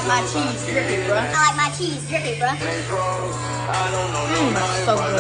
like my cheese drippy, bro. I like my cheese drippy, bro. So good.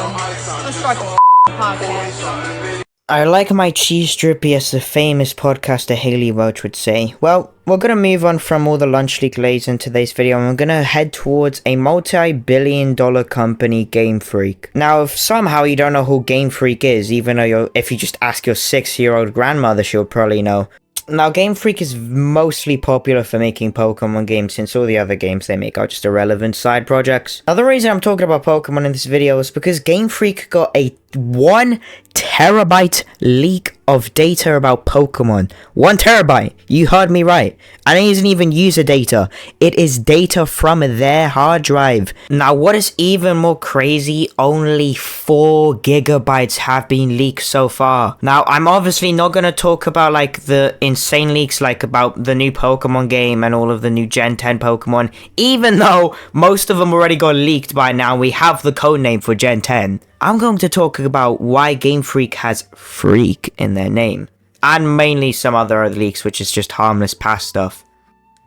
Let's start the podcast. I like my cheese drippy, as the famous podcaster Haley Roach would say. Well, we're gonna move on from all the lunch league lays in today's video, and we're gonna head towards a multi-billion-dollar company, GameFreak. Now, if somehow you don't know who GameFreak is, even though if you just ask your 6-year-old grandmother, she'll probably know. Now, GameFreak is mostly popular for making Pokemon games, since all the other games they make are just irrelevant side projects. Now, the reason I'm talking about Pokemon in this video is because GameFreak got a 1 terabyte leak of data about Pokemon. 1 terabyte! You heard me right. And it isn't even user data. It is data from their hard drive. Now, what is even more crazy, only 4 gigabytes have been leaked so far. Now, I'm obviously not going to talk about like the insane leaks like about the new Pokemon game and all of the new Gen 10 Pokemon, even though most of them already got leaked by now. We have the codename for Gen 10. I'm going to talk about why GameFreak has Freak in their name, and mainly some other leaks, which is just harmless past stuff.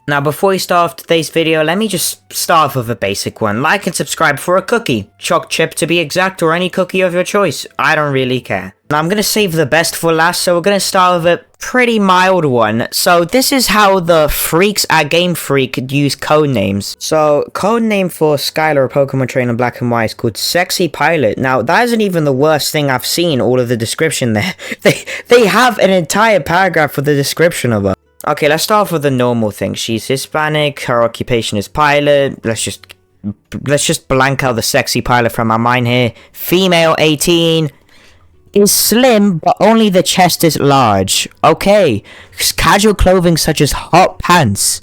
Now, before we start off today's video, let me just start off with a basic one. Like and subscribe for a cookie. Choc chip to be exact, or any cookie of your choice. I don't really care. Now, I'm going to save the best for last, so we're going to start with a pretty mild one. So, this is how the freaks at Game Freak use codenames. So, codename for Skylar, a Pokemon trainer Black and White, is called Sexy Pilot. Now, that isn't even the worst thing I've seen, all of the description there. They have an entire paragraph for the description of her. Okay, let's start off with the normal thing. She's Hispanic, her occupation is pilot. Let's just blank out the sexy pilot from our mind here. Female, 18. Is slim, but only the chest is large. Okay. Casual clothing such as hot pants.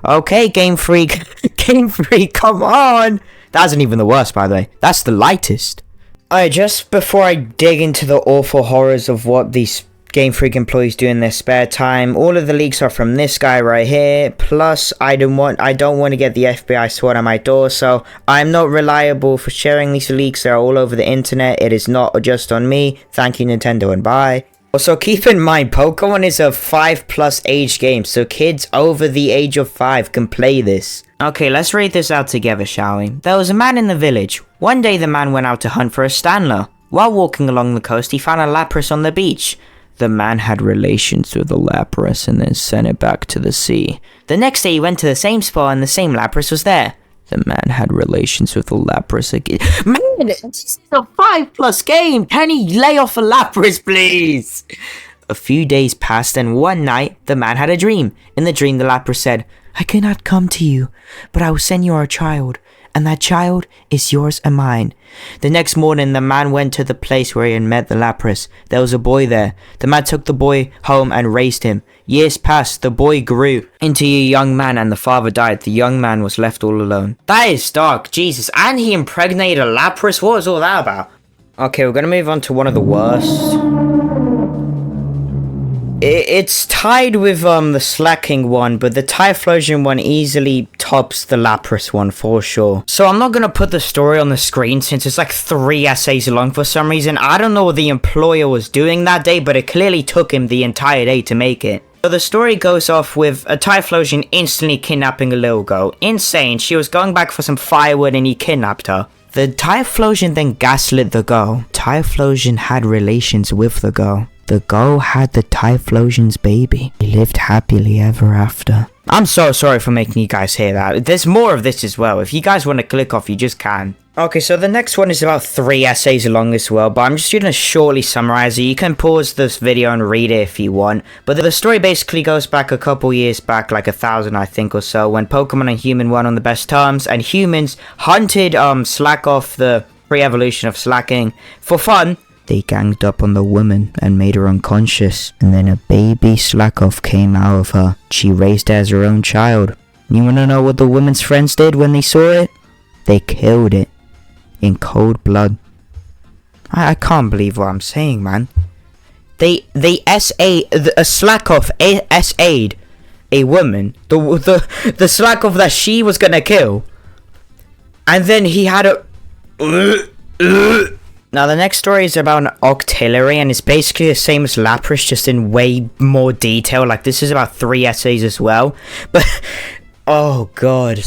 Okay, Game Freak. Game Freak, come on. That isn't even the worst, by the way. That's the lightest. Alright, just before I dig into the awful horrors of what these Game Freak employees do in their spare time, all of the leaks are from this guy right here. Plus, I don't want to get the FBI SWAT on my door, so I'm not reliable for sharing these leaks. They're all over the internet. It is not just on me. Thank you, Nintendo, and bye. Also, keep in mind, Pokemon is a 5+ age game, so kids over the age of 5 can play this. Okay, let's read this out together, shall we? There was a man in the village. One day, the man went out to hunt for a Standler. While walking along the coast, he found a Lapras on the beach. The man had relations with the Lapras and then sent it back to the sea. The next day he went to the same spot and the same Lapras was there. The man had relations with the Lapras again. Man, it's a 5+ game! Can he lay off a Lapras, please? A few days passed, and one night the man had a dream. In the dream the Lapras said, I cannot come to you, but I will send you our child. And that child is yours and mine. The next morning, the man went to the place where he had met the Lapras. There was a boy there. The man took the boy home and raised him. Years passed, the boy grew into a young man, and the father died. The young man was left all alone. That is dark, Jesus. And he impregnated a Lapras? What was all that about? Okay, we're gonna move on to one of the worst. It's tied with the slaking one, but the Typhlosion one easily tops the Lapras one for sure. So I'm not going to put the story on the screen since it's like 3 essays long for some reason. I don't know what the employer was doing that day, but it clearly took him the entire day to make it. So the story goes off with a Typhlosion instantly kidnapping a little girl. Insane, she was going back for some firewood and he kidnapped her. The Typhlosion then gaslit the girl. Typhlosion had relations with the girl. The girl had the Typhlosion's baby. They lived happily ever after. I'm so sorry for making you guys hear that. There's more of this as well. If you guys want to click off, you just can. Okay, so the next one is about 3 essays long as well, but I'm just going to shortly summarize it. You can pause this video and read it if you want. But the story basically goes back a couple years back, like 1,000 I think or so, when Pokemon and human weren't on the best terms, and humans hunted Slack off, the pre-evolution of slacking, for fun. They ganged up on the woman and made her unconscious, and then a baby Slackoff came out of her. She raised her as her own child. You wanna know what the woman's friends did when they saw it? They killed it. In cold blood. I can't believe what I'm saying, man. They Slackoff SA'd a woman, the Slackoff that she was gonna kill, and then he had a Now the next story is about an Octillery, and it's basically the same as Lapras, just in way more detail. Like, this is about 3 essays as well. But Oh god.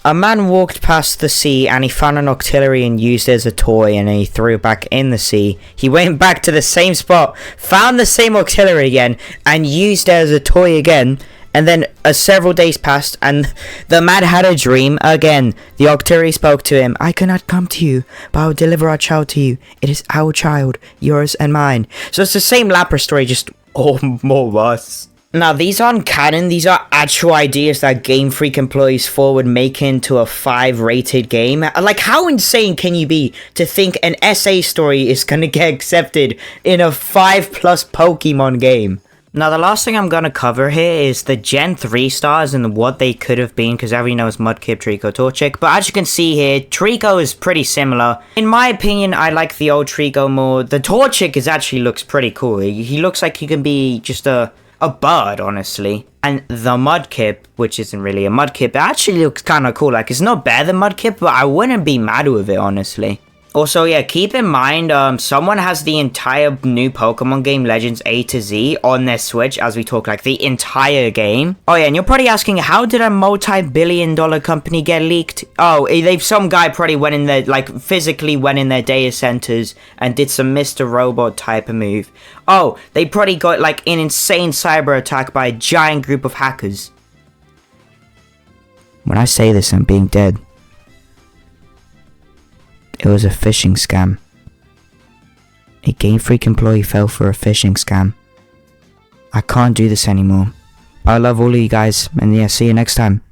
A man walked past the sea and he found an octillery and used it as a toy, and he threw it back in the sea. He went back to the same spot, found the same octillery again, and used it as a toy again. And then several days passed and the man had a dream again. The octillery spoke to him. I cannot come to you, but I will deliver our child to you. It is our child, yours and mine. So it's the same Lapra story, just all more worse. Now, these aren't canon, these are actual ideas that Game Freak employees thought would make into a 5 rated game. Like, how insane can you be to think an SA story is gonna get accepted in a 5+ Pokemon game? Now, the last thing I'm gonna cover here is the Gen 3 stars and what they could have been, because everyone knows Mudkip, Treecko, Torchic. But as you can see here, Treecko is pretty similar. In my opinion, I like the old Treecko more. The Torchic actually looks pretty cool. He looks like he can be just a bird, honestly. And the Mudkip, which isn't really a Mudkip, it actually looks kind of cool. Like, it's not better than Mudkip, but I wouldn't be mad with it, honestly. Also, yeah, keep in mind, someone has the entire new Pokemon game, Legends A to Z, on their Switch, as we talk, like, the entire game. Oh, yeah, and you're probably asking, how did a multi-billion-dollar company get leaked? Oh, some guy probably went in there, like, physically went in their data centers and did some Mr. Robot type of move. Oh, they probably got, like, an insane cyber attack by a giant group of hackers. When I say this, I'm being dead. It was a phishing scam. A Game Freak employee fell for a phishing scam. I can't do this anymore. I love all of you guys, and yeah, see you next time.